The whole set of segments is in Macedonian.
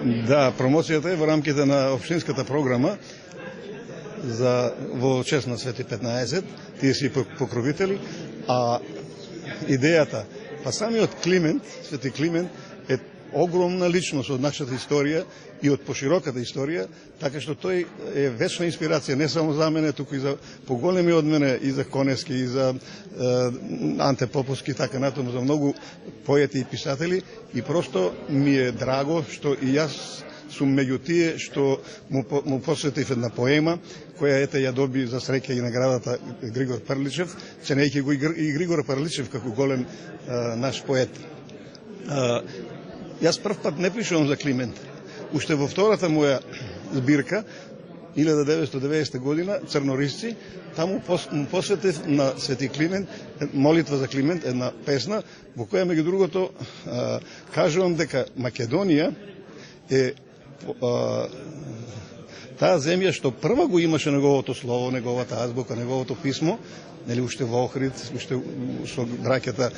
Да, промоцијата е во рамките на општинската програма во чест на Свети 15, тие си покровители, а идејата, па самиот Климент, Свети Климент е огромна личност од нашата историја и од пошироката историја, така што тој е вечна инспирација не само за мене, туку и за поголеми од мене, и за Коневски, и за Анте Поповски, така натаму за многу поети и писатели, и просто ми е драго што и јас сум меѓу тие што му посветив една поема, која ете ја доби за среќа и наградата Григор Прличев, ценејќи го и Григор Прличев како голем наш поет. Јас прв пат не пишувам за Климент. Уште во втората моја збирка, 1990 година, Црнорисци, таму му посветив на Свети Климент, молитва за Климент, една песна, во која меѓу другото кажувам дека Македонија е таа земја што прва го имаше неговото слово, неговата азбука, неговото писмо, нели уште во Охрид, уште со браќата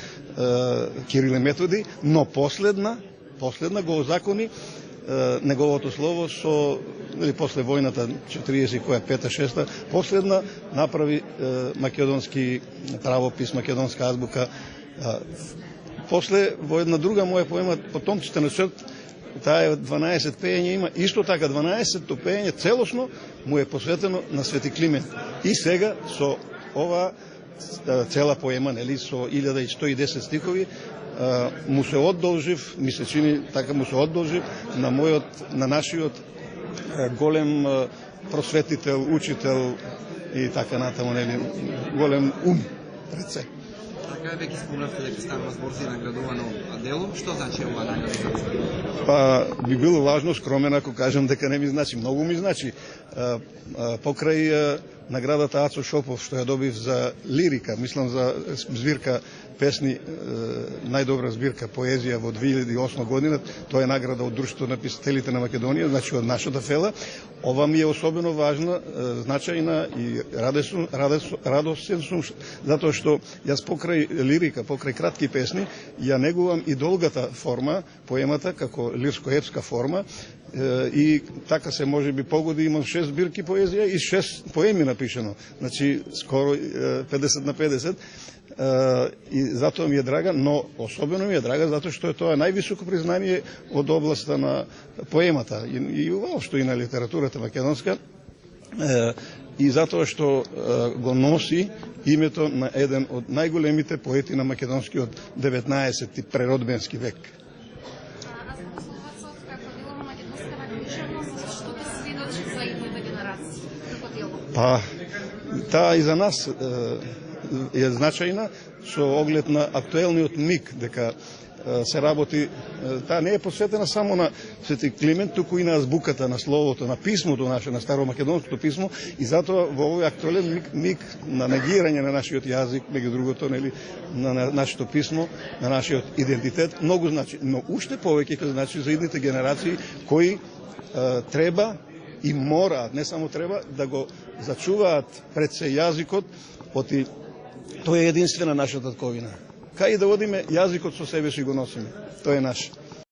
Кирил и Методи, но последна го озакони неговото слово со, нели, после војната 40 која 5-6, последна направи македонски правопис, македонска азбука. После во една друга моја поема Потомците на Срт, таа е 12 пеење има, исто така 12-то пеење целосно му е посветено на Свети Климент. И сега со ова цела поема, нели, со 1110 стихови, му се одолжив, ми се чини така, му се одолжив на нашиот голем просветител, учител и така натаму, нели, голем ум пред се. Така веќе спомнавте дека станува збор за наградувано дело, што значи ова награда? Па би било важно скромен ако кажам дека не ми значи, многу ми значи. Покрај наградата Ацо Шопов што ја добив за лирика, мислам за збирка песни, најдобра збирка поезија во 2008 година, тоа е награда од Друштвото на писателите на Македонија, значи од нашата фела. Ова ми е особено важна, значајна и радосен сум, затоа што јас покрај лирика, покрај кратки песни, ја негувам и долгата форма, поемата, како лирско-епска форма, и така се може би погоди, имам 6 збирки поезија и 6 поеми напишено, значи скоро 50 на 50, и затоа ми е драга, но особено ми е драга затоа што е тоа највисоко признание од областа на поемата и воопшто и на литературата македонска, и затоа што го носи името на еден од најголемите поети на македонскиот 19 преродбенски век. Па, таа и за нас е значајна со оглед на актуелниот миг, дека се работи, таа не е посветена само на Свети Климент, туку и на азбуката, на словото, на писмото наше, на старомакедонското писмо, и затоа во овој актуелен миг на негирање на нашиот јазик, меѓу другото, нели, на нашето писмо, на нашиот идентитет, многу значи, но уште повеќе значи за идните генерации кои треба и мораат, не само треба, да го зачуваат пред се јазикот, оти тоа е единствена наша татковина. Кај да одиме, јазикот со себе си го носиме. Тоа е наш.